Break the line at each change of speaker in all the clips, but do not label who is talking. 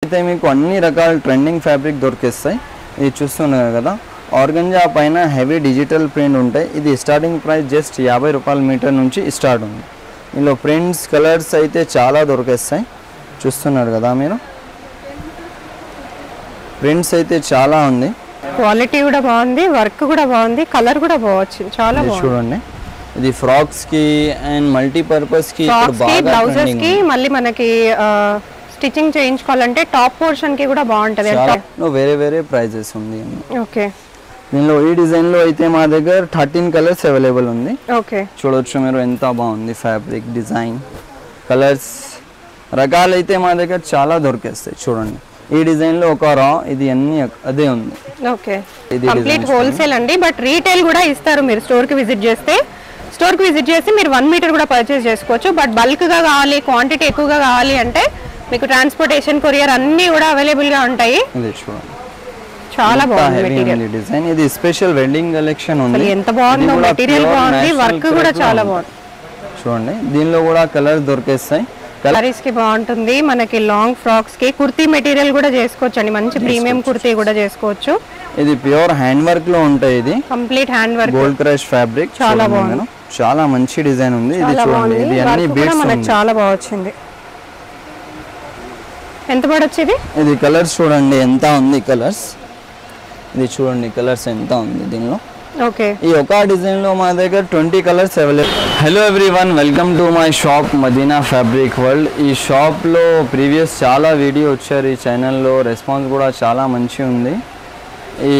అయితే మీకు అన్ని రకాల ట్రెండింగ్ ఫ్యాబ్రిక్ దొరికేస్తాయి. ఇది చూస్తున్నారు కదా, ఆర్గంజా పైన హెవీ డిజిటల్ ప్రింట్ ఉంటాయి. ఇది స్టార్టింగ్ ప్రైస్ జస్ట్ 50 రూపాయల మీటర్ నుంచి స్టార్ట్ ఉంది. ఇందులో ప్రింట్స్ కలర్స్ అయితే చాలా దొరికేస్తాయి. చూస్తున్నారు కదా మీరు, ప్రింట్స్ అయితే చాలా ఉంది.
క్వాలిటీ కూడా బాగుంది, వర్క్ కూడా బాగుంది, కలర్ కూడా బాగుంది, చాలా బాగుంది.
చూడండి, ఇది ఫ్రాక్స్ కి అండ్ మల్టీపర్పస్ కి,
బ్లౌజెస్ కి, మళ్ళీ మనకి స్టిచ్చింగ్ చేయించుకోవాలంటే టాప్ పోర్షన్ కి కూడా బాగుంటది.
వేరే వేరే ప్రైజెస్ ఉంది.
ఓకే,
దీనిలో ఈ డిజైన్ లో అయితే మా దగ్గర 13 కలర్స్ అవైలబుల్ ఉంది.
ఓకే,
చూడొచ్చు మీరు ఎంత బాగుంది ఫ్యాబ్రిక్, డిజైన్, కలర్స్, రకాలు అయితే మా దగ్గర చాలా దొరికేస్తాయి. చూడండి, ఈ డిజైన్ లో ఒక రా, ఇది అన్ని అదే ఉంది.
ఓకే, ఇది కంప్లీట్ హోల్సేల్ అండి, బట్ రీటైల్ కూడా ఇస్తారు. మీరు స్టోర్ కి విజిట్ చేస్తే, మీరు 1 మీటర్ కూడా పర్చేస్ చేసుకోవచ్చు. బట్ బల్క్ గా కావాలి, క్వాంటిటీ ఎక్కువగా కావాలి అంటే మీకు ట్రాన్స్పోర్టేషన్, కొరియర్ అన్ని కూడా అవైలబుల్ గా ఉంటాయి.
ఇది చూడండి,
చాలా బాగుంది మెటీరియల్,
డిజైన్. ఇది స్పెషల్ వెడ్డింగ్ కలెక్షన్ ఉంది.
ఎంత బాగుందో, మెటీరియల్ బాగుంది, వర్క్ కూడా చాలా బాగుంది.
చూడండి, దీనిలో కూడా కలర్స్ దొరికేస్తాయి.
సారీస్ కి బాగుంటుంది, మనకి లాంగ్ ఫ్రాక్స్ కి కుర్తీ మెటీరియల్ కూడా చేసుకోవచ్చు అండి. మంచి ప్రీమియం కుర్తీ కూడా చేసుకోవచ్చు.
ఇది ప్యూర్ హ్యాండ్ వర్క్ లో ఉంటాయి. ఇది
complete hand work,
gold crush fabric.
చాలా బాగుంది,
చాలా మంచి డిజైన్ ఉంది. ఇది చూడండి, ఇది అన్ని బీడ్స్
మనకి చాలా బాగా వచ్చింది. ఎంత పడొచ్చు ఇది?
ఇది కలర్స్ చూడండి ఎంత ఉంది, కలర్స్ ఇది చూడండి, కలర్స్ ఎంత ఉంది దీనిలో.
ఓకే, ఈ
ఒక డిజైన్ లో మా దగ్గర 20 colours available. Hello everyone, welcome to my shop Madina fabric world. ఈ షాప్ లో ప్రీవియస్ చాలా వీడియో వచ్చారు ఈ ఛానల్లో, రెస్పాన్స్ కూడా చాలా మంచి ఉంది. ఈ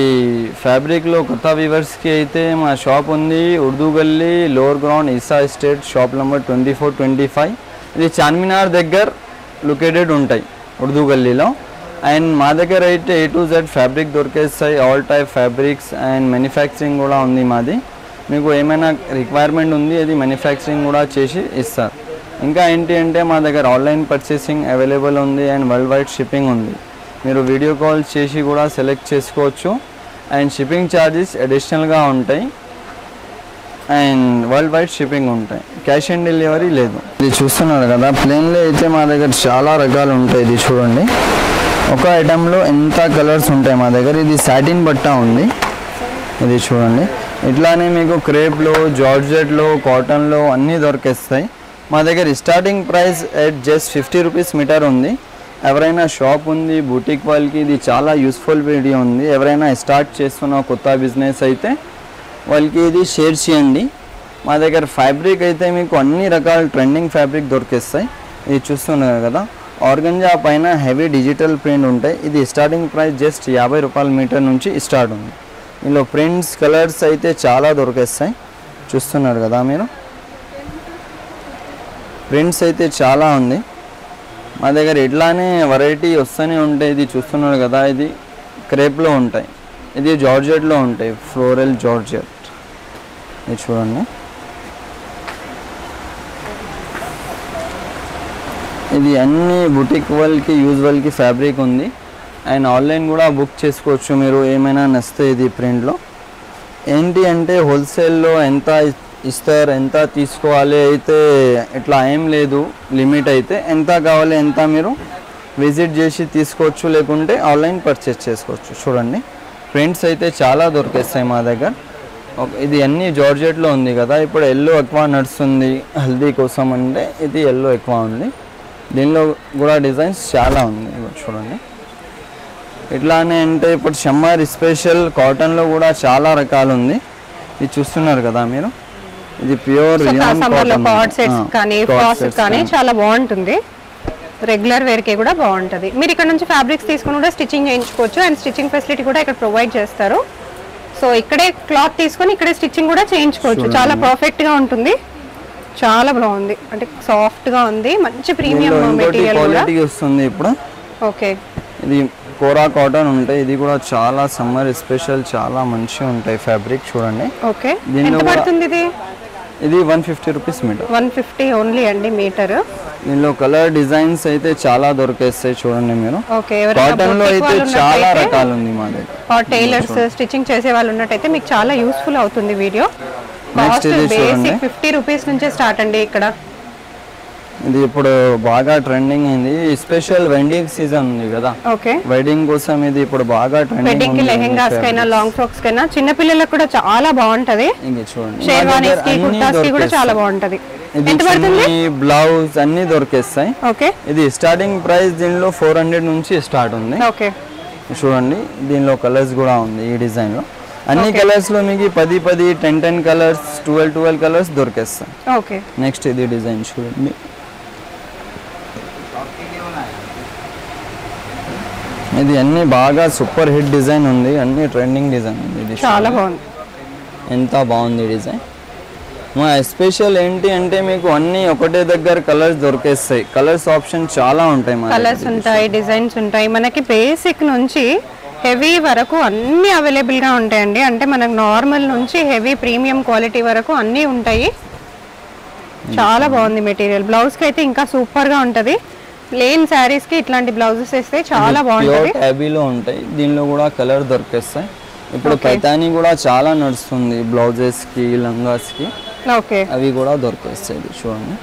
ఫ్యాబ్రిక్ లో కొత్త వ్యూవర్స్ కి అయితే మా షాప్ ఉంది ఉర్దూ గల్లీ, లోవర్ గ్రౌండ్, ఈసా ఎస్టేట్, షాప్ నెంబర్ 2425. ఇది చార్మినార్ దగ్గర లొకేటెడ్ ఉంటాయి ఉర్దూ గల్లీలో. అండ్ మా దగ్గర అయితే A to Z ఫ్యాబ్రిక్ దొరికేస్తాయి, all type fabrics, and manufacturing కూడా ఉంది మాది. మీకు ఏమైనా రిక్వైర్మెంట్ ఉంది అది మ్యానుఫ్యాక్చరింగ్ కూడా చేసి ఇస్తారు. ఇంకా ఏంటి అంటే మా దగ్గర ఆన్లైన్ పర్చేసింగ్ అవైలబుల్ ఉంది అండ్ వరల్డ్ వైడ్ షిప్పింగ్ ఉంది. మీరు వీడియో కాల్ చేసి కూడా సెలెక్ట్ చేసుకోవచ్చు. అండ్ షిప్పింగ్ ఛార్జెస్ అడిషనల్గా ఉంటాయి అండ్ వరల్డ్ వైడ్ షిప్పింగ్ ఉంటాయి, క్యాష్ ఆన్ డెలివరీ లేదు. ఇది చూస్తున్నారు కదా, ప్లేన్లో అయితే మా దగ్గర చాలా రకాలు ఉంటాయి. ఇది చూడండి, ఒక ఐటెంలో ఎంత కలర్స్ ఉంటాయి మా దగ్గర. ఇది సాటిన్ బట్ట ఉంది, ఇది చూడండి. ఇట్లానే మీకు క్రేప్లో, జార్జెట్లో, కాటన్లో అన్నీ దొరికేస్తాయి. మా దగ్గర starting price at just 50 rupees metre ఉంది. ఎవరైనా షాప్ ఉంది బూటిక్ వాళ్ళకి ఇది చాలా యూస్ఫుల్ వీడియో ఉంది. ఎవరైనా స్టార్ట్ చేస్తున్న కొత్త బిజినెస్ అయితే వాళ్ళకి ఇది షేర్ చేయండి. మా దగ్గర ఫ్యాబ్రిక్ అయితే మీకు అన్ని రకాల ట్రెండింగ్ ఫ్యాబ్రిక్ దొరికేస్తాయి. ఇది చూస్తున్నారు కదా, ఆర్గంజా పైన హెవీ డిజిటల్ ప్రింట్ ఉంటాయి. ఇది స్టార్టింగ్ ప్రైస్ జస్ట్ 50 రూపాయల మీటర్ నుంచి స్టార్ట్ ఉంది. ఇందులో ప్రింట్స్ కలర్స్ అయితే చాలా దొరికేస్తాయి. చూస్తున్నారు కదా మీరు, ప్రింట్స్ అయితే చాలా ఉంది మా దగ్గర. ఇట్లానే వెరైటీ వస్తూనే ఉంటాయి. ఇది చూస్తున్నారు కదా, ఇది క్రేప్లో ఉంటాయి, ఇది జార్జెట్లో ఉంటాయి, ఫ్లోరల్ జార్జెట్. ఇది చూడండి, ఇది అన్ని బుటిక్ వాళ్ళకి యూజువల్కి ఫ్యాబ్రిక్ ఉంది. అండ్ ఆన్లైన్ కూడా బుక్ చేసుకోవచ్చు మీరు, ఏమైనా నచ్చితే. ఇది ప్రింట్లో ఏంటి అంటే హోల్సేల్లో ఎంత ఇస్తారు, ఎంత తీసుకోవాలి అయితే ఇట్లా ఏం లేదు, లిమిట్ అయితే ఎంత కావాలి ఎంత మీరు విజిట్ చేసి తీసుకోవచ్చు, లేకుంటే ఆన్లైన్ పర్చేస్ చేసుకోవచ్చు. చూడండి, ప్రింట్స్ అయితే చాలా దొరికేస్తాయి మా దగ్గర. ఇది అన్ని జార్జెట్లో ఉంది కదా, ఇప్పుడు ఎల్లో ఎక్కువ నడుస్తుంది హల్దీ కోసం అంటే ఇది ఎల్లో ఎక్కువ ఉంది. దీనిలో కూడా డిజైన్స్ చాలా ఉంది, చూడండి. ఇట్లానే అంటే ఇప్పుడు షమ్మర్ స్పెషల్ కాటన్లో కూడా చాలా రకాలు ఉంది. ఇది చూస్తున్నారు కదా మీరు, ఇది ప్యూర్
కానీ చాలా బాగుంటుంది. రెగ్యులర్ వేర్ కి కూడా బాగుంటుంది. మీరు ఇక్కడ నుంచి ఫ్యాబ్రిక్స్ తీసుకుని కూడా స్టిచ్చింగ్ చేయించుకోవచ్చు. అండ్ స్టిచ్చింగ్ ఫెసిలిటీ కూడా ఇక్కడ ప్రొవైడ్ చేస్తారు. సో ఇక్కడే క్లాత్ తీసుకొని ఇక్కడే స్టిచ్చింగ్ కూడా చేయించుకోవచ్చు. చాలా పర్ఫెక్ట్ గా ఉంటుంది, చాలా బాగుంది, అంటే సాఫ్ట్ గా ఉంది, మంచి ప్రీమియం మెటీరియల్ కూడా
వస్తుంది ఇప్పుడు.
ఓకే,
ఇది కోరా కాటన్ ఉంటాయి, ఇది కూడా చాలా సమ్మర్ స్పెషల్, చాలా మంచిగా ఉంటాయి ఫ్యాబ్రిక్. చూడండి,
ఓకే, ఎంత పడుతుంది ఇది?
ఇది 150 రూపీస్ మీటర్.
150 ఓన్లీ అండి మీటర్.
దీనిలో కలర్ డిజైన్స్ అయితే చాలా దొరికేస్తాయి. చూడండి మీరు,
ఓకే,
కాటన్ లో అయితే చాలా రకాలు ఉంది మా దగ్గర.
టైలర్స్, స్టిచ్చింగ్ చేసే వాళ్ళు ఉన్నట్టయితే మీకు చాలా యూస్ఫుల్ అవుతుంది వీడియో. కాస్ట్ బేసిక్ 50 రూపీస్ నుంచే స్టార్ట్ అండి ఇక్కడ.
ఇది ఇప్పుడు బాగా ట్రెండింగ్ అయింది, స్పెషల్ వెడ్డింగ్ సీజన్ ఉంది కదా,
ఓకే
వెడ్డింగ్ కోసం ఇది ఇప్పుడు బాగా ట్రెండింగ్.
వెడ్డింగ్ కి లెహెంగాస్ కైనా లాంగ్ ఫ్రాక్స్ కైనా చిన్న పిల్లలకు కూడా చాలా బాగుంటది.
ఇది చూడండి,
షేర్వానీస్ కి కుర్తాస్ కి కూడా చాలా బాగుంటది. ఎంత పడుతుంది?
బ్లౌజ్ అన్ని దొరికేస్తాయి.
ఓకే
ఇది స్టార్టింగ్ ప్రైస్ దీనిలో 400 నుంచి స్టార్ట్ ఉంది.
ఓకే
చూడండి, దీనిలో కలర్స్ కూడా ఉంది. ఈ డిజైన్ లో అన్ని కలర్స్ లో మీకు 10 కలర్స్, 12 కలర్స్ దొరికేస్తాయి.
ఓకే
నెక్స్ట్ ఇది డిజైన్ చూడండి, ఇది అన్ని బాగా సూపర్ హిట్ డిజైన్ ఉంది, అన్ని ట్రెండింగ్ డిజైన్ ఉంది. ఇది
చాలా బాగుంది,
ఎంత బాగుంది డిజైన్. మా ఎస్పెషల్ ఏంటి అంటే మీకు అన్ని ఒకటే దగ్గర కలర్స్ దొరికేస్తాయి. కలర్స్ ఆప్షన్ చాలా ఉంటాయి,
కలర్స్ ఉంటాయి, డిజైన్స్ ఉంటాయి. మనకి బేసిక్ నుంచి హెవీ వరకు అన్ని అవైలబుల్ గా ఉంటాయండి. అంటే మనకు నార్మల్ నుంచి హెవీ ప్రీమియం క్వాలిటీ వరకు అన్నీ ఉంటాయి. చాలా బాగుంది మెటీరియల్. బ్లౌజ్ కి అయితే ఇంకా సూపర్ గా ఉంటది. ప్లెయిన్ శారీస్ కి ఇట్లాంటి బ్లౌజెస్ వేస్తే చాలా బాగుంటది.
హ్యాబీలో ఉంటాయి, దీనిలో కూడా కలర్ దొరికేస్తాయి. ఇప్పుడు పైతాని కూడా చాలా నడుస్తుంది, బ్లౌజెస్ కి లంగాస్ కి.
ఓకే
అవి కూడా దొరికేస్తాయి. చూడండి,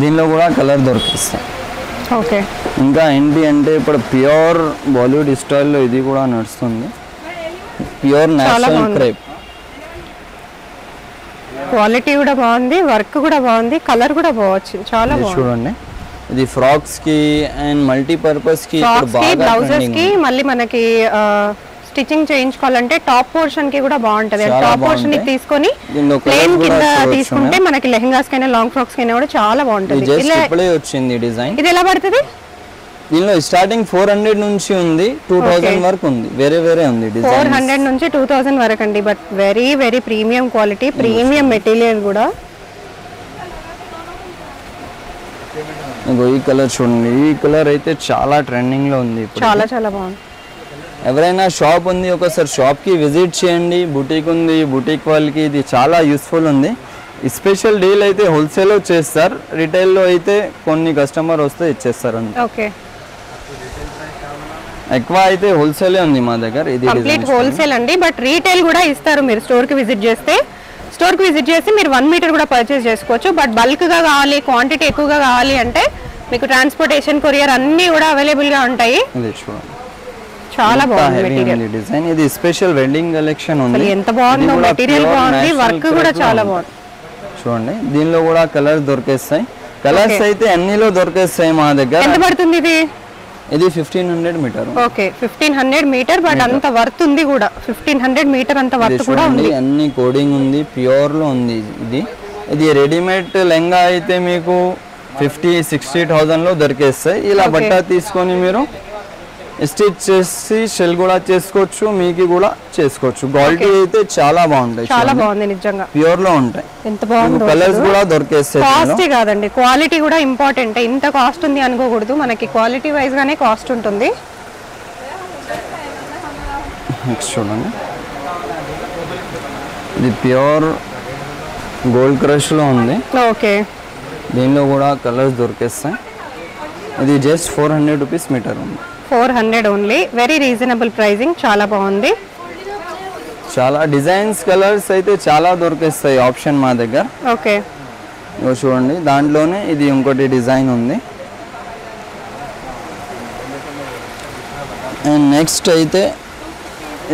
దీనిలో కూడా కలర్ దొరికిస్తాయి.
ఓకే
ఇంకా ఏంటి అంటే ఇప్పుడు ప్యూర్ బాలీవుడ్ స్టైల్లో ఇది కూడా నడుస్తుంది, ప్యూర్ నేషనల్ క్రేప్.
క్వాలిటీ కూడా బాగుంది, వర్క్ కూడా బాగుంది, కలర్ కూడా బాగుంది, చాలా బాగుంది.
చూడండి, ఇది ఫ్రాక్స్ కి అండ్ మల్టీపర్పస్ కి,
బ్లౌజెస్ కి, మళ్ళీ మనకి స్టిచ్చింగ్ చేయించుకోవాలంటే టాప్ పోర్షన్ కి కూడా బాగుంటది. టాప్ పోర్షన్ ని తీసుకొని ప్లెయిన్ కింద తీసుకుంటే మనకి లెహెంగాస్ కైనా లాంగ్ ఫ్రాక్స్ కైనా కూడా చాలా బాగుంటది.
ఇప్పుడే వచ్చింది డిజైన్.
ఇది ఎలా పడుతుంది?
దీనిలో స్టార్టింగ్ 400 నుంచి ఉంది, 2000 వరకు ఉంది, వేరే వేరే ఉంది డిజైన్.
400 నుంచి 2000 వరకు అండి. But very very premium quality, premium material కూడా.
ఈ కలర్ చూడండి, ఈ కలర్ అయితే చాలా ట్రెండింగ్ లో ఉంది ఇప్పుడు.
చాలా చాలా బాగుంది.
ఎవరైనా షాప్ ఉంది, ఒకసారి షాప్ కి విజిట్ చేయండి. బుటీక్ ఉంది, బుటీక్ వాళ్ళకి ఇది చాలా యూస్ఫుల్ ఉంది. స్పెషల్ డీల్ అయితే హోల్సేల్ లో చేస్తారు, రిటైల్ లో అయితే కొన్ని కస్టమర్ వస్తే ఇచ్చేస్తారు.
ఓకే,
ఎక్కువ అయితే హోల్సేలే ఉంది మా దగ్గర. ఇది
కంప్లీట్ హోల్సేల్ అండి, బట్ రీటైల్ కూడా ఇస్తారు. మీరు స్టోర్ కి విజిట్ చేస్తే, స్టోర్ కి విజిట్ చేసి మీరు 1 మీటర్ కూడా పర్చేస్ చేసుకోవచ్చు. బట్ బల్క్ గా కావాలి, క్వాంటిటీ ఎక్కువగా కావాలి అంటే మీకు ట్రాన్స్పోర్టేషన్, కొరియర్ అన్ని కూడా అవైలబుల్ గా ఉంటాయి.
ఇది చూడండి,
చాలా బాగుంది మెటీరియల్.
డిజైన్ ఇది స్పెషల్ వెడ్డింగ్ కలెక్షన్ ఉంది.
ఎంత బాగుందో మెటీరియల్, బాగుంది, వర్క్ కూడా చాలా బాగుంది.
చూడండి, దీనిలో కూడా కలర్స్ దొరికేస్తాయి. కలర్స్ అయితే అన్నిలో దొరికేస్తాయి మా దగ్గర.
ఎంత పడుతుంది ఇది?
ఇది 1500 మీటర్.
ఓకే, 1500 మీటర్, బట్ అంత వర్త్ ఉంది కూడా. 1500 మీటర్ అంత వర్త్ కూడా ఉంది.
అన్ని కోడింగ్ ఉంది, ప్యూర్ లో ఉంది. ఇది రెడీమేడ్ లెంగా అయితే మీకు 50-60,000 లో దొరికేస్తాయి. ఇలా బట్ట తీసుకొని మీరు స్టిచ్ చేసి షెల్ కూడా చేసుకోవచ్చు, మీకు కూడా చేసుకోవచ్చు. క్వాలిటీ అయితే చాలా బాగుంటాయి,
చాలా బాగుంది నిజంగా,
ప్యూర్ లో ఉంటాయి.
ఎంత బాగుంది.
కలర్స్ కూడా దొరికేస్తాయి.
కాస్ట్ కాదండి, క్వాలిటీ కూడా ఇంపార్టెంట్. ఇంత కాస్ట్ ఉంది అనుకోకూడదు, మనకి క్వాలిటీ వైజ్ గానే కాస్ట్ ఉంటుంది.
నెక్స్ట్ చూడండి, ఇది ప్యూర్ గోల్డ్ క్రష్ లో ఉంది.
ఓకే,
దీనిలో కూడా కలర్స్ దొరికేస్తాయి. ఇది జస్ట్ 400 రూపీస్ మీటర్ ఉంది.
400 ఓన్లీ, వెరీ రీజనబుల్ ప్రైజింగ్, చాలా బాగుంది.
చాలా డిజైన్స్, కలర్స్ అయితే చాలా దొరికేస్తాయి ఆప్షన్ మా దగ్గర.
ఓకే,
చూడండి, దాంట్లోనే ఇది ఇంకోటి డిజైన్ ఉంది. అండ్ నెక్స్ట్ అయితే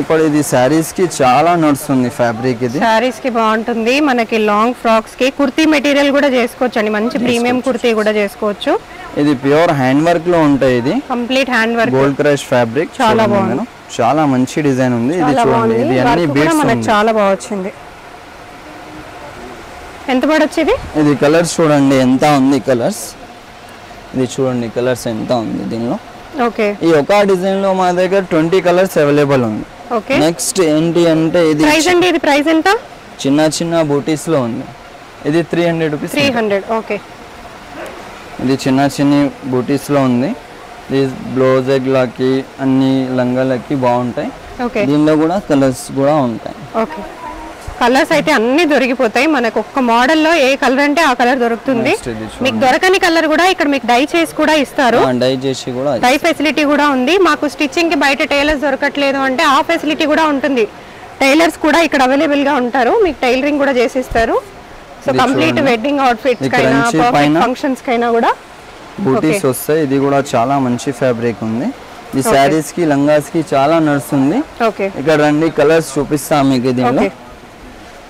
ఇప్పుడు ఇది శారీస్ కి చాలా నడుస్తుంది ఫ్యాబ్రిక్. ఇది
శారీస్ కి బాగుంటుంది, మనకి లాంగ్ ఫ్రాక్స్ కి కుర్తీ మెటీరియల్ కూడా చేసుకోవచ్చు అండి. మంచి ప్రీమియం కుర్తీ కూడా చేసుకోవచ్చు.
ఇది ప్యూర్ హ్యాండ్ వర్క్ లో ఉంటాయి. ఇది
complete hand work,
gold crush fabric.
చాలా బాగుంది,
చాలా మంచి డిజైన్ ఉంది. ఇది చూడండి, ఇది అన్ని బీట్స్
మనకి చాలా బాగా వచ్చింది. ఎంత పడొచ్చేది?
ఇది కలర్స్ చూడండి ఎంత ఉంది కలర్స్. ఇది చూడండి కలర్స్ ఎంత ఉంది దీనిలో.
ఓకే,
ఈ ఒక డిజైన్ లో మా దగ్గర 20 కలర్స్ అవైలబుల్ ఉంది.
ఓకే,
నెక్స్ట్ ఏంటి అంటే ఇది
ప్రైస్ అండి, ఇది ప్రైస్ ఎంత?
చిన్న చిన్న బూటీస్ లో ఉంది. ఇది 300 రూపీస్.
300. ఓకే,
ఇది చిన్న చిన్న బూటీస్ లో ఉంది. ఇది బ్లౌజ్ లకి అన్ని లంగాలకి బాగుంటాయి.
ఓకే,
దీనిలో కూడా కలర్స్ కూడా ఉంటాయి.
ఓకే, కలర్స్ అయితే అన్ని దొరికిపోతాయి మనకు. ఒక్క మోడల్లో ఏ కలర్ అంటే ఆ కలర్ దొరుకుతుంది. మీకు దొరకని కలర్ కూడా ఇక్కడ మీకు డై చేసి కూడా ఇస్తారు. డై ఫెసిలిటీ కూడా ఉంది. మాకు స్టిచ్చింగ్ కి బయట టైలర్స్ దొరకట్లేదు అంటే ఆ ఫెసిలిటీ కూడా ఉంటుంది. టైలర్స్ కూడా ఇక్కడ అవైలబుల్ గా ఉంటారు. మీకు టైలరింగ్ కూడా చేసిస్తారు. సో కంప్లీట్ వెడ్డింగ్ అవుట్ఫిట్స్ కైనా పర్ఫెక్ట్ ఫంక్షన్స్ కైనా కూడా
బూటీస్ వస్తాయి. ఇది కూడా చాలా మంచి ఫ్యాబ్రిక్ ఉంది. ఈ సారీస్ కి లంగాస్ కి చాలా నడుస్తుంది. ఇక్కడ రండి కలర్స్ చూపిస్తాం మీకు. దీనిలో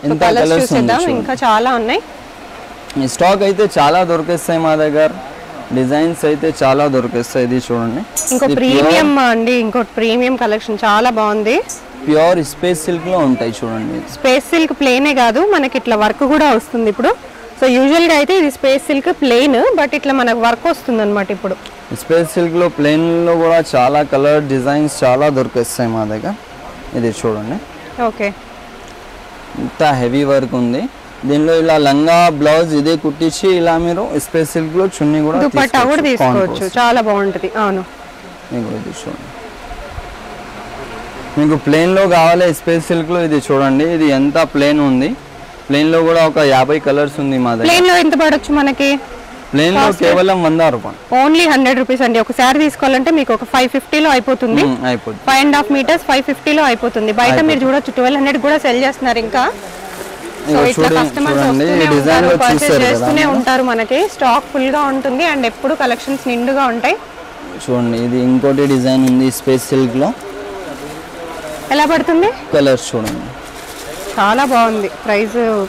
ఎంత కలర్స్ ఉన్నాయి,
ఇంకా చాలా ఉన్నాయి.
ఈ స్టాక్ అయితే చాలా దొరికేస్తాయి మా దగ్గర. డిజైన్స్ అయితే చాలా దొరికేస్తాయి. ఇది చూడండి
ఇంకో ప్రీమియం అండి, ఇంకోటి ప్రీమియం కలెక్షన్ చాలా బాగుంది.
ప్యూర్ స్పేస్ సిల్క్ లో ఉంటాయి చూడండి.
స్పేస్ సిల్క్ ప్లేనే కాదు మనకి ఇట్లా వర్క్ కూడా వస్తుంది ఇప్పుడు. సో యూజువల్ గా అయితే ఇది స్పేస్ సిల్క్ ప్లెయిన్, బట్ ఇట్లా మనకు వర్క్ వస్తుంది అన్నమాట. ఇప్పుడు
స్పేస్ సిల్క్ లో ప్లెయిన్ లో కూడా చాలా కలర్ డిజైన్స్ చాలా దొరికేస్తాయి మా దగ్గర. ఇది చూడండి
ఓకే
ఇంత హెవీ వర్క్ ఉంది. దీనిలో ఇలా లంగా బ్లౌజ్ ఇదే కుట్టించి ఇలా మీరు స్పేస్ సిల్క్ లో చున్నీ కూడా
దుపట్టా కూడా తీసుకోవచ్చు. చాలా బాగుంటది. అవును
ఇది చూడండి. మీకు ప్లెయిన్ లో కావాలి స్పేస్ సిల్క్ లో. ఇది చూడండి ఇది ఎంత ప్లెయిన్ ఉంది. ప్లెయిన్ లో కూడా ఒక 50 కలర్స్ ఉంది మా దగ్గర.
ప్లెయిన్ లో ఎంత పడొచ్చు మనకి?
ప్లెయిన్ లో కేవలం 100 రూపాయలు,
ఓన్లీ 100 రూపీస్ అండి. ఒక శారీ తీసుకోవాలంటే మీకు ఒక 550 లో అయిపోతుంది. 5.5 మీటర్స్ 550 లో అయిపోతుంది. బయట మీరు చూడొచ్చు 1200 కూడా సెల్ చేస్తున్నారు. ఇంకా సో ఇట్లా కస్టమర్స్ చేస్తూనే ఉంటారు. మనకి స్టాక్ ఫుల్ గా ఉంటుంది అండ్ ఎప్పుడు కలెక్షన్స్ నిండుగా ఉంటాయి.
చూడండి ఇది ఇంకోటి డిజైన్ ఉంది స్పేస్ సిల్క్ లో.
ఎలా పడుతుంది?
కలర్స్ చూడండి
చాలా బాగుంది.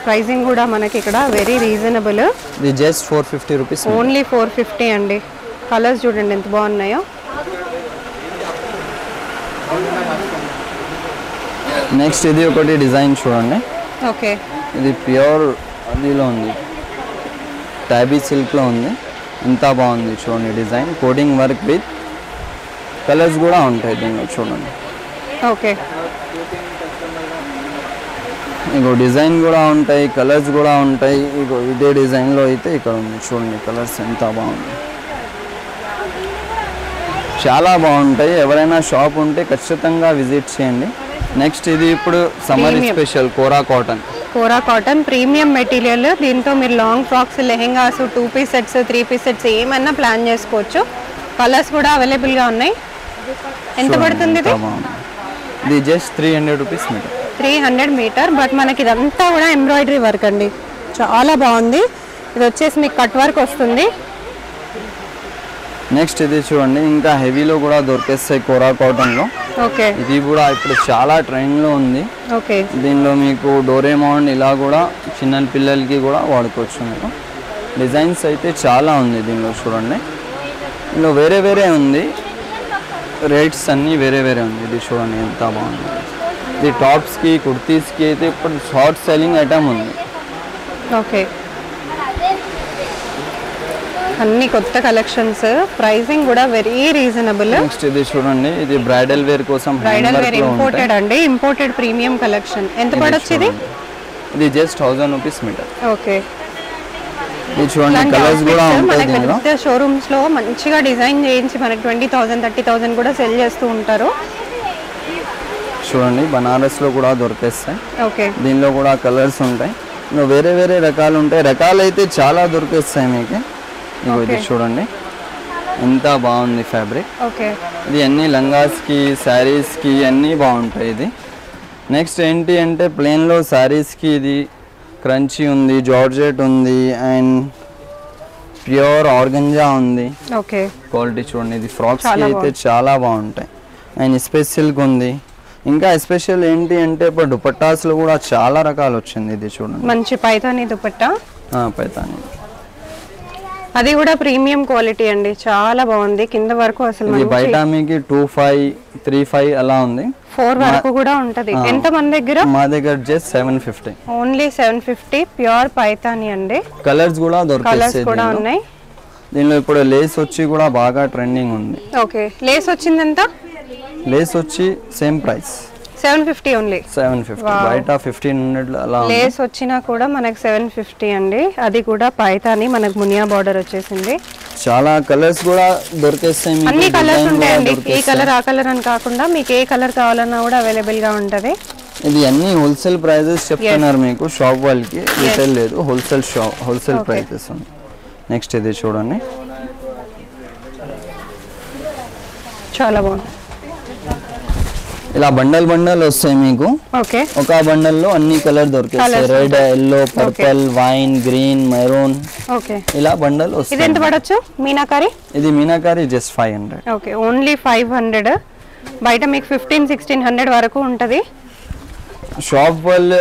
ప్రైసింగ్ కూడా మనకి ఇక్కడ వెరీ రీజనబుల్.
ఇది జస్ట్ 450 రూపీస్,
ఓన్లీ 450 అండి. కలర్స్ చూడండి ఎంత బాగున్నాయో.
నెక్స్ట్ ఇది ఒకటి డిజైన్ చూడండి.
ఓకే
ఇది ప్యూర్ అదిలో ఉంది, టాబీ సిల్క్ లో ఉంది. ఎంత బాగుంది చూడండి design. Coding work with colours కూడా ఉంటాయి దీనిలో చూడండి.
ఓకే
ఇగో డిజైన్ కూడా ఉంటాయి, కలర్స్ కూడా ఉంటాయి. ఇగో ఇదే డిజైన్లో అయితే ఇక్కడ ఉంది చూడండి. కలర్స్ ఎంత బాగుంది, చాలా బాగుంటాయి. ఎవరైనా షాప్ ఉంటే ఖచ్చితంగా విజిట్ చేయండి. నెక్స్ట్ ఇది ఇప్పుడు summer special kora cotton
premium material. దీంతో మీరు long frocks, lehengas, 2 piece sets, 3 piece sets ఏమైనా ప్లాన్ చేసుకోవచ్చు. కలర్స్ కూడా అవైలబుల్ గా ఉన్నాయి. ఎంత పడుతుంది ఇది?
ఇది just 300 rupees metre.
300 metre. But మనకి ఇదంతా కూడా ఎంబ్రాయిడరీ వర్క్ అండి. చాలా బాగుంది. ఇది వచ్చేసి మీకు కట్ వర్క్ వస్తుంది.
నెక్స్ట్ ఇది చూడండి ఇంకా హెవీలో కూడా దొరికేస్తాయి కోరా కాటన్ లో.
ఓకే
ఇది కూడా ఇప్పుడు చాలా ట్రెండ్ లో ఉంది.
ఓకే
దీనిలో మీకు డోరేమాన్ ఇలా కూడా చిన్న పిల్లలకి కూడా వాడుకోవచ్చు మీరు. డిజైన్స్ అయితే చాలా ఉంది దీనిలో చూడండి. ఇందులో వేరే వేరే ఉంది, రేట్స్ అన్నీ వేరే వేరే ఉంది. ఇది చూడండి ఎంత బాగుంది. ఇది టాప్స్కి కుర్తీస్కి అయితే ఇప్పుడు షార్ట్ సెల్లింగ్ ఐటమ్ ఉంది.
ఓకే అన్ని కొత్త కలెక్షన్స్. ప్రైసింగ్ కూడా వెరీ రీజనబుల్.
నెక్స్ట్ ఇది చూడండి ఇది బ్రైడల్ వేర్ కోసం.
బ్రైడల్ వేర్ ఇంపోర్టెడ్ అండి. Imported premium collection. ఎంత పడొచ్చు ఇది?
ఇది జస్ట్ 1000 రూపీస్ మీటర్.
ఓకే
ఇది చూడండి కలర్స్ కూడా ఉంటాయి దీనిలో.
షోరూమ్స్ లో మంచిగా డిజైన్ చేయించి మనకి 20,000 30,000 కూడా సెల్ చేస్తూ ఉంటారు.
చూడండి బనారస్ లో కూడా దొరికేస్తాయి.
ఓకే
దీనిలో కూడా కలర్స్ ఉంటాయి. ఇంకా వేరే వేరే రకాలు ఉంటాయి. రకాలు అయితే చాలా దొరికేస్తాయి మీకు. ఇది చూడండి ఎంత బాగుంది ఫ్యాబ్రిక్.
ఓకే
ఇది అన్ని లంగాస్ కి శారీస్ కి అన్నీ బాగుంటాయి. ఇది నెక్స్ట్ ఏంటి అంటే ప్లెయిన్ లో శారీస్ కి ఇది క్రంచీ ఉంది, జార్జెట్ ఉంది అండ్ ప్యూర్ ఆర్గంజా ఉంది.
ఓకే
క్వాలిటీ చూడండి. ఇది ఫ్రాక్స్ కి అయితే చాలా బాగుంటాయి. అండ్ స్పేస్ సిల్క్ ఉంది. ఇంకా ఎస్పెషల్ ఏంటి అంటే ఇప్పుడు దుపట్టాస్ లో కూడా చాలా రకాలు వచ్చింది. ఇది చూడండి
మంచి పైతానీ దుపట్టా.
పైతానీ
అది కూడా ప్రీమియం క్వాలిటీ అండి. చాలా బాగుంది. కింద వరకు అసలు
ఇది బయట మీకు 25, 35 అలా ఉంది.
4 వరకు కూడా ఉంటది. ఎంత మన దగ్గర?
మా దగ్గర జస్ట్ 750,
ఓన్లీ 750. ప్యూర్ పైతానీ అండి.
కలర్స్ కూడా
కలర్స్ కూడా ఉన్నాయి.
దీనిలో ఇప్పుడు లేస్ వచ్చి కూడా బాగా ట్రెండింగ్ ఉంది.
ఓకే లేస్ వచ్చింది ఎంత?
లేస్ వచ్చి సేమ్ ప్రైస్
750 ఓన్లీ.
750 బయట 1500 అలా.
లేస్ వచ్చినా కూడా మనకి 750 అండి. అది కూడా పైతాని మనకు మునియా బార్డర్ వచ్చేసింది.
చాలా కలర్స్ కూడా దొరికేస్తాయి.
అన్ని కలర్స్ ఉంటాయండి. ఏ కలర్ ఆ కలర్ అని కాకుండా మీకు ఏ కలర్ కావాలన్నా కూడా అవైలబుల్ గా ఉంటది.
ఇది అన్ని హోల్సేల్ ప్రైజెస్ చెప్తున్నారు మీకు, షాప్ వాళ్ళకి రిటైల్ లేదు, హోల్సేల్ ప్రైజెస్ ఉంది. నెక్స్ట్ ఇది చూడండి,
చాలా బాగుంది.
ఇలా బండల్ వస్తాయి మీకు.
ఓకే,
ఒక బండల్లో అన్ని కలర్ దొరికేస్తాయి, red, yellow, purple, wine, green, maroon.
Okay,
ఇలా బండల్ వస్తాయి.
ఇది ఎంత పడొచ్చు మీనాకారి?
ఇది మీనాకారి జస్ట్ 500.
Okay, only 500. బయట మీకు 1500-1600 వరకు ఉంటది.
షాప్ వాళ్ళ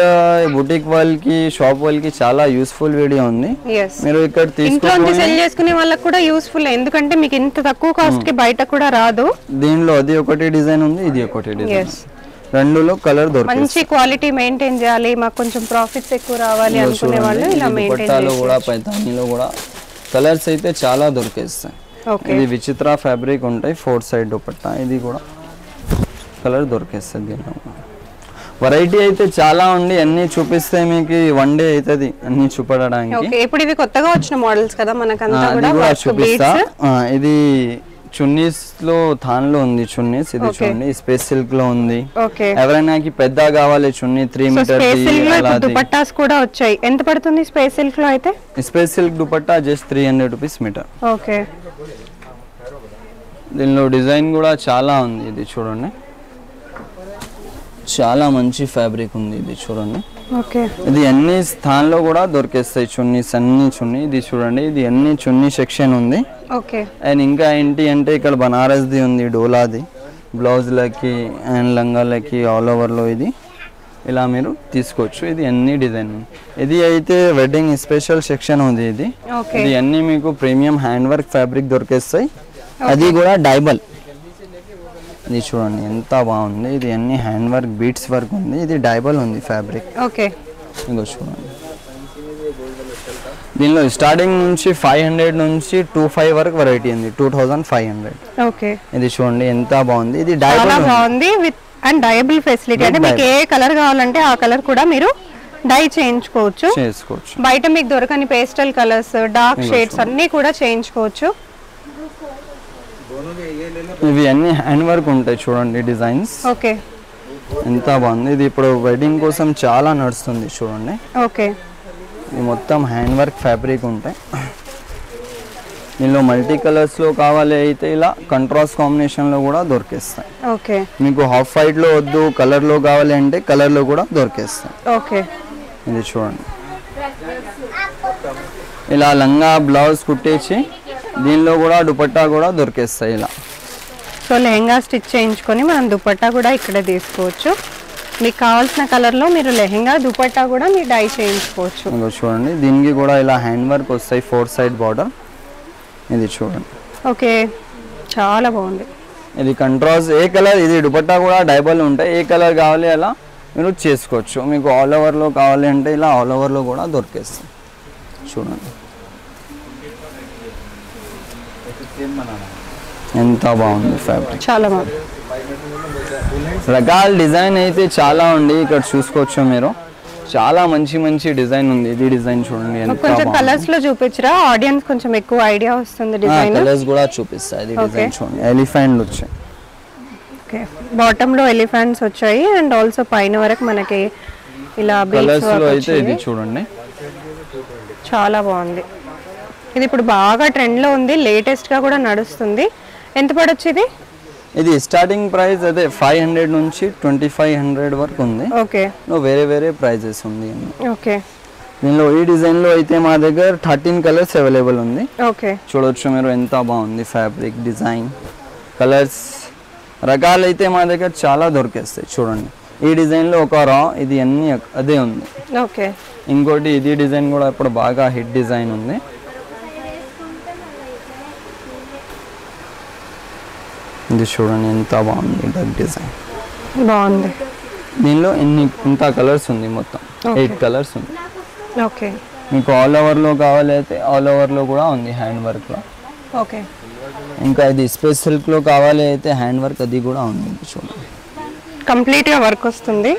బుటిక్ వాళ్ళకి షాప్ వాళ్ళకి చాలా యూస్ఫుల్ వీడియో ఉంది. మీరు ఇక్కడ
ఇంట్లో నుంచి సెల్ చేసుకునే వాళ్ళకి కూడా యూస్ఫుల్, ఎందుకంటే మీకు ఇంత తక్కువ కాస్ట్ కి బయట కూడా రాదు.
దీనిలో అది ఒకటి డిజైన్ ఉంది, ఇది ఒకటి డిజైన్, రెండులో కలర్ దొరుకుతుంది.
మంచి క్వాలిటీ మెయింటైన్ చేయాలి, మాకు కొంచెం ప్రాఫిట్స్ ఎక్కువ రావాలి అనుకునే వాళ్ళు ఇలా మెయింటైన్
చేయాలి. కూడా పైతానీలో కూడా కలర్స్ అయితే చాలా దొరికేస్తాయి. ఇది విచిత్ర ఫ్యాబ్రిక్ ఉంటాయి, 4 సైడ్ దుపట్టా, ఇది కూడా కలర్ దొరికేస్తుంది. దీనిలో వెరైటీ అయితే చాలా ఉంది, అన్ని చూపిస్తే మీకు 1 డే అవుతుంది అన్ని చూపడానికి.
ఇప్పుడు ఇవి కొత్తగా వచ్చిన మోడల్స్ కదా మనకంతా కూడా
చూపిస్తా. ఇది చున్నీస్ లో థాన్ లో ఉంది చున్నీస్, ఇది చూడండి స్పేస్ సిల్క్ లో ఉంది. ఎవరైనా పెద్ద కావాలి చున్నీ 3 మీటర్
దుపట్టాస్ కూడా వచ్చాయి. ఎంత పడుతుంది స్పేస్ సిల్క్ లో? అయితే
space silk dupatta just 300 rupees metre.
Okay,
దీనిలో డిజైన్ కూడా చాలా ఉంది, ఇది చూడండి చాలా మంచి ఫ్యాబ్రిక్ ఉంది, ఇది చూడండి. ఇది అన్ని స్థాన్లో కూడా దొరికేస్తాయి చున్నీస్, అన్ని చున్నీ. ఇది చూడండి, ఇది అన్ని చున్నీ సెక్షన్ ఉంది. అండ్ ఇంకా ఏంటి అంటే ఇక్కడ బనారస్ది ఉంది, డోలాది, బ్లౌజ్లకి అండ్ లంగాలకి ఆల్ ఓవర్లో ఇది ఇలా మీరు తీసుకోవచ్చు. ఇది అన్ని డిజైన్, ఇది అయితే వెడ్డింగ్ స్పెషల్ సెక్షన్ ఉంది. ఇది అన్ని మీకు ప్రీమియం హ్యాండ్ వర్క్ ఫ్యాబ్రిక్ దొరికేస్తాయి, అది కూడా డైబల్. ఇది చూడండి ఎంత బాగుంది, ఇది అన్ని హ్యాండ్ వర్క్ బీట్స్ వర్క్ ఉంది, ఇది డైబల్ ఉంది ఫ్యాబ్రిక్. ఇంకో చూడండి, దీనిలో స్టార్టింగ్ నుంచి 500 నుంచి 25 వరకు వెరైటీ ఉంది, 2500. ఇది చూడండి ఎంత బాగుంది, ఇది డైబల్
బాగుంది విత్ అండ్ డైబుల్ ఫెసిలిటీ. అంటే మీకు ఏ కలర్ కావాలంటే ఆ కలర్ కూడా మీరు డై చేసుకోవచ్చు. బయట మీకు దొరకని పేస్టల్ కలర్స్, డార్క్ షేడ్స్ అన్ని కూడా చేయించుకోవచ్చు.
ఇవి అన్ని హ్యాండ్ వర్క్ ఉంటాయి చూడండి డిజైన్స్. ఎంత బాగుంది, ఇది ఇప్పుడు వెడ్డింగ్ కోసం చాలా నడుస్తుంది చూడండి. ఇది మొత్తం హ్యాండ్ వర్క్ ఫ్యాబ్రిక్ ఉంటాయి. దీనిలో మల్టీ కలర్స్ లో కావాలి అయితే ఇలా కంట్రాస్ట్ కాంబినేషన్ లో కూడా దొరికేస్తాయి. మీకు హాఫ్ వైట్ లో వద్దు కలర్ లో కావాలి అంటే కలర్ లో కూడా దొరికేస్తాయి. ఇది చూడండి, ఇలా లంగా బ్లౌజ్ కుట్టేసి దీనిలో కూడా దుపట్టా కూడా దొరికేస్తాయి ఇలా.
సో లెహంగా స్టిచ్ చేయించుకొని మనం దుపట్టా కూడా ఇక్కడే తీసుకోవచ్చు. మీకు కావాల్సిన కలర్ లో మీరు లెహంగా దుపట్టా కూడా మీరు డై చేయించుకోవచ్చు.
చూడండి, దీనికి కూడా ఇలా హ్యాండ్ వర్క్ వస్తాయి, 4 సైడ్ బార్డర్. ఇది చూడండి,
చాలా బాగుంది.
ఇది కంట్రాస్ట్ ఏ కలర్, ఇది దుపట్టా కూడా డైబల్ ఉంటాయి, ఏ కలర్ కావాలి అలా మీరు చేసుకోవచ్చు. మీకు ఆల్ ఓవర్ లో కావాలి అంటే ఇలా ఆల్ ఓవర్ లో కూడా దొరికేస్తాయి చూడండి. ఎంత బాగుంది ఫ్యాబ్రిక్,
చాలా బాగుంది.
రకాల డిజైన్ అయితే చాలా ఉంది, ఇక్కడ చూసుకోవచ్చు మీరు. చాలా మంచి డిజైన్ ఉంది. ఇది డిజైన్ చూడండి,
కొంచెం కలర్స్ లో చూపించరా, ఆడియన్స్ కొంచెం ఎక్కువ ఐడియా వస్తుంది. డిజైన్
కలర్స్ కూడా చూపిస్తా. ఇది డిజైన్ చూడండి, ఎలిఫెంట్ వచ్చాయి,
బాటమ్ లో ఎలిఫెంట్స్ వచ్చాయి అండ్ ఆల్సో పైన వరకు మనకి ఇలా
కలర్స్ లో అయితే ఇది చూడండి
చాలా బాగుంది. ఇది ఇప్పుడు బాగా ట్రెండ్ లో ఉంది, లేటెస్ట్ గా కూడా నడుస్తుంది. ఎంత పడొచ్చు ఇది?
ఇది స్టార్టింగ్ ప్రైస్ అదే 500 నుంచి 2500 వరకు ఉంది. వేరే ప్రైజెస్ ఉంది. దీనిలో ఈ డిజైన్ లో అయితే మా దగ్గర 13 కలర్స్ అవైలబుల్ ఉంది. చూడొచ్చు మీరు ఎంత బాగుంది ఫ్యాబ్రిక్, డిజైన్, కలర్స్, రకాలు అయితే మా దగ్గర చాలా దొరికేస్తాయి. చూడండి, ఈ డిజైన్ లో ఒక రా, ఇది అన్ని అదే ఉంది. ఇంకోటి ఇది డిజైన్ కూడా ఇప్పుడు బాగా హిట్ డిజైన్ ఉంది. ఇది చూడండి ఎంత బాగుంది, డక్ డిజైన్
బాగుంది.
దీనిలో ఇంత కలర్స్ ఉంది, మొత్తం 8 కలర్స్ ఉంది. మీకు ఆల్ ఓవర్ లో కావాలి అయితే ఆల్ ఓవర్ లో కూడా ఉంది హ్యాండ్ వర్క్ లో. ఇంకా ఇది స్పేస్ సిల్క్ లో కావాలి అయితే హ్యాండ్ వర్క్ అది కూడా ఉంది. చూడండి
కంప్లీట్ గా వర్క్ వస్తుంది.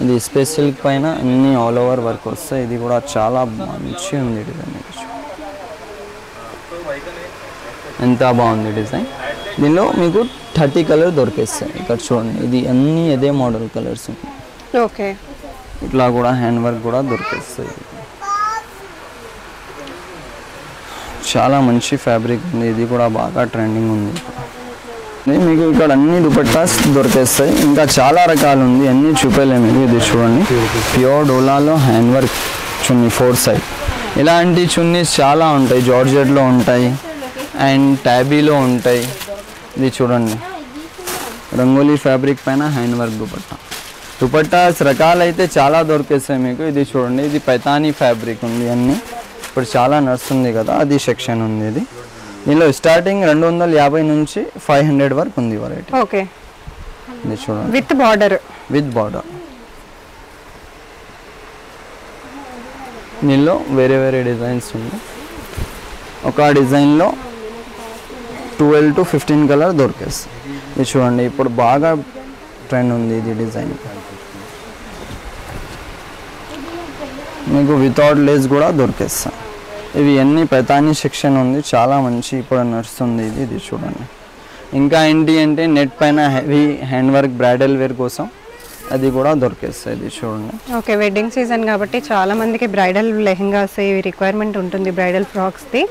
ఇది స్పేస్ సిల్క్ పైన అన్ని ఆల్ ఓవర్ వర్క్ వస్తాయి. ఇది కూడా చాలా మంచి ఉంది డిజైన్, ఎంత బాగుంది డిజైన్. దీనిలో మీకు 30 కలర్ దొరికేస్తాయి. ఇక్కడ చూడండి, ఇది అన్నీ ఇదే మోడల్ కలర్స్.
ఓకే,
ఇట్లా కూడా హ్యాండ్ వర్క్ కూడా దొరికేస్తాయి. చాలా మంచి ఫ్యాబ్రిక్ ఉంది, ఇది కూడా బాగా ట్రెండింగ్ ఉంది. మీకు ఇక్కడ అన్ని దుపట్టాస్ దొరికేస్తాయి. ఇంకా చాలా రకాలు ఉంది, అన్నీ చూపేలే మీకు. ఇది చూడండి, ప్యూర్ డోలాలో హ్యాండ్ వర్క్ చున్నీ 4 సైడ్. ఇలాంటి చున్నీస్ చాలా ఉంటాయి, జార్జెట్లో ఉంటాయి అండ్ ట్యాబీలో ఉంటాయి. ఇది చూడండి, రంగోలీ ఫ్యాబ్రిక్ పైన హ్యాండ్ వర్క్ దుపట్టాస్ రకాలు అయితే చాలా దొరికేస్తాయి మీకు. ఇది చూడండి, ఇది పైతానీ ఫ్యాబ్రిక్ ఉంది, అన్నీ ఇప్పుడు చాలా నడుస్తుంది కదా, అది సెక్షన్ ఉంది. ఇది దీనిలో స్టార్టింగ్ 250 నుంచి 500 వరకు ఉంది వెరైటీ.
ఓకే,
ఇది చూడండి,
విత్ బార్డర్.
దీనిలో వేరే వేరే డిజైన్స్ ఉంది. ఒక డిజైన్లో 12 to 15 కలర్ దొరికేస్తాయి. ఇది చూడండి, ఇప్పుడు బాగా ట్రెండ్ ఉంది ఇది డిజైన్. మీకు వితౌట్ లేస్ కూడా దొరికేస్తాయి. ఇవి అన్ని పైతానీ సెక్షన్ ఉంది, చాలా మంచి ఇప్పుడు నడుస్తుంది ఇది. ఇది చూడండి, ఇంకా ఏంటి అంటే నెట్ పైన heavy hand work bridal wear కోసం అది కూడా దొరికేస్తాయి. ఇది చూడండి.
ఓకే, వెడ్డింగ్ సీజన్ కాబట్టి చాలా మందికి బ్రైడల్ లెహెంగాస్ రిక్వైర్మెంట్ ఉంటుంది, బ్రైడల్ ఫ్రాక్స్ ది.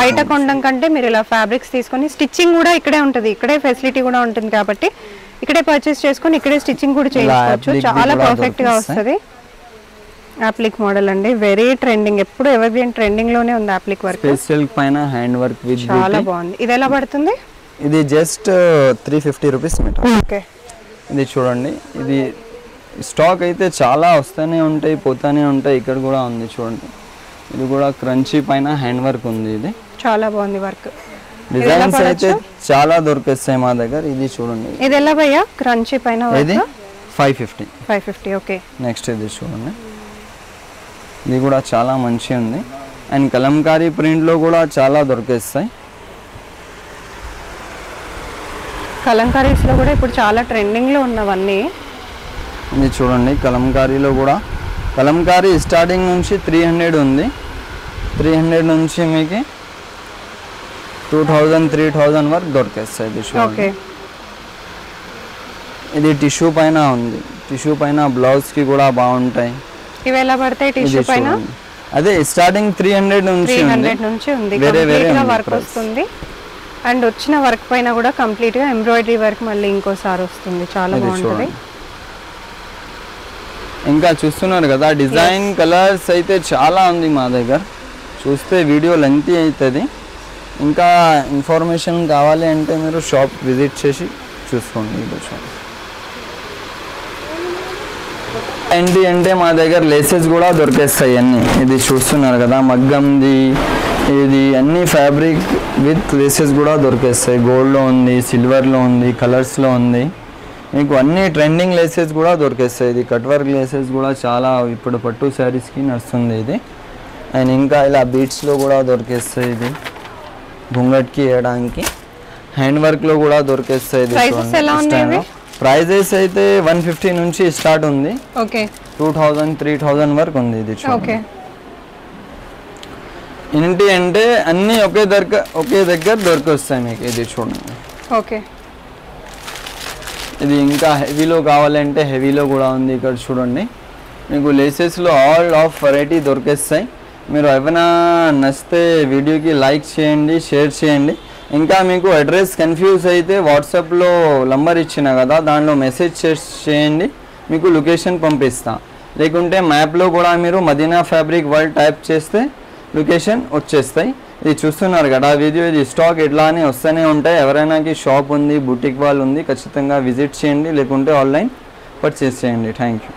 బయట కొనడం కంటే మీరు ఇలా ఫ్యాబ్రిక్స్ తీసుకొని స్టిచ్చింగ్ కూడా ఇక్కడే ఉంటుంది, ఇక్కడే ఫెసిలిటీ కూడా ఉంటుంది కాబట్టి ఇక్కడే పర్చేస్ చేసుకొని ఇక్కడే స్టిచ్చింగ్ కూడా చేయించుకోవచ్చు. చాలా పర్ఫెక్ట్ గా వస్తుంది. అప్లిక్ మోడల్ అండి, వెరీ ట్రెండింగ్, ఎప్పుడు ఎవర్ గ్రీన్ ట్రెండింగ్ లోనే ఉంది అప్లిక్ వర్క్.
స్పెషల్ పైన హ్యాండ్ వర్క్ విత్
చాలా బాగుంది. ఇది ఎలా పడుతుంది?
ఇది జస్ట్ 350 రూపీస్ మీటర్.
ఓకే,
ఇది చూడండి, ఇది స్టాక్ అయితే చాలా వస్తూనే ఉంటాయి, పోతూనే ఉంటాయి. ఇక్కడ కూడా ఉంది చూడండి, ఇది కూడా క్రంచీ పైన హ్యాండ్ వర్క్ ఉంది. ఇది
చాలా బాగుంది వర్క్.
డిజైన్స్ అయితే చాలా దొరికేస్తాయి మా దగ్గర. ఇది చూడండి,
ఇది ఎలా భయ్యా? క్రంచీ పైన
ఇది 550.
ఓకే,
నెక్స్ట్ ఇది చూడండి, ఇది కూడా చాలా మంచి ఉంది. అండ్ కలంకారీ ప్రింట్లో కూడా చాలా దొరికేస్తాయి.
కలంకారీస్ లో కూడా ఇప్పుడు చాలా ట్రెండింగ్ లో ఉన్నవన్నీ.
ఇది చూడండి, కలంకారీలో కూడా కలంకారీ స్టార్టింగ్ నుంచి 300 ఉంది. 300 నుంచి మీకు 2000, 3000 వరకు దొరికేస్తాయి. ఇది చూడండి, ఇది టిష్యూ పైన ఉంది. టిష్యూ పైన బ్లౌజ్ కి కూడా బాగుంటాయి.
ఇవి ఎలా పడతాయి టిష్యూ పైన?
అదే స్టార్టింగ్ 300 నుంచి
ఉంది.
వేరే వేరే
వర్క్ వస్తుంది. అండ్ వచ్చిన వర్క్ పైన కూడా కంప్లీట్ గా ఎంబ్రాయిడరీ వర్క్ మళ్ళీ ఇంకోసారి వస్తుంది. చాలా బాగుంటుంది.
ఇంకా చూస్తున్నారు కదా, డిజైన్ కలర్స్ అయితే చాలా ఉంది మా దగ్గర. చూస్తే వీడియో లెంతీ అవుతుంది. ఇంకా ఇన్ఫర్మేషన్ కావాలి అంటే మీరు షాప్ విజిట్ చేసి చూసుకోండి. ఇది చూడండి, ఏంటి అంటే మా దగ్గర లేసెస్ కూడా దొరికేస్తాయి అన్నీ. ఇది చూస్తున్నారు కదా, మగ్గంది ఇది అన్ని ఫ్యాబ్రిక్ విత్ లేసెస్ కూడా దొరికేస్తాయి. గోల్డ్లో ఉంది, సిల్వర్లో ఉంది, కలర్స్లో ఉంది. మీకు అన్ని ట్రెండింగ్ లేసెస్ కూడా దొరికేస్తాయి. ఇది కట్ వర్క్ లేసెస్ కూడా చాలా ఇప్పుడు పట్టు శారీస్కి నడుస్తుంది ఇది. అండ్ ఇంకా ఇలా బీట్స్లో కూడా దొరికేస్తాయి. ఇది గుంగట్కి వేయడానికి హ్యాండ్ వర్క్లో కూడా దొరికేస్తాయి. ఇది ప్రైజెస్ అయితే 150 నుంచి స్టార్ట్ ఉంది. 2000, 3000 వరకు ఉంది. ఇది చూడండి, ఏంటి అంటే అన్నీ ఒకే దగ్గర దొరికొస్తాయి మీకు. ఇది చూడండి, ఇది ఇంకా హెవీలో కావాలంటే హెవీలో కూడా ఉంది. ఇక్కడ చూడండి, మీకు లేసెస్లో ఆల్ ఆఫ్ వెరైటీ దొరికేస్తాయి. మీరు ఏమైనా నచ్చితే వీడియోకి లైక్ చేయండి, షేర్ చేయండి. ఇంకా మీకు అడ్రస్ కన్ఫ్యూజ్ అయితే వాట్సాప్లో నంబర్ ఇచ్చిన కదా, దానిలో మెసేజ్ చేయండి, మీకు లొకేషన్ పంపిస్తా. లేకుంటే మ్యాప్లో కూడా మీరు మదీనా ఫ్యాబ్రిక్ వరల్డ్ టైప్ చేస్తే లొకేషన్ వచ్చేస్తాయి. ఇది చూస్తున్నారు కదా వీడియో, ఇది స్టాక్ ఇట్లానే వస్తూనే ఉంటాయి. ఎవరైనాకి షాప్ ఉంది, బుటిక్ వాళ్ళు ఉంది, ఖచ్చితంగా విజిట్ చేయండి, లేకుంటే ఆన్లైన్ పర్చేస్ చేయండి. Thank you.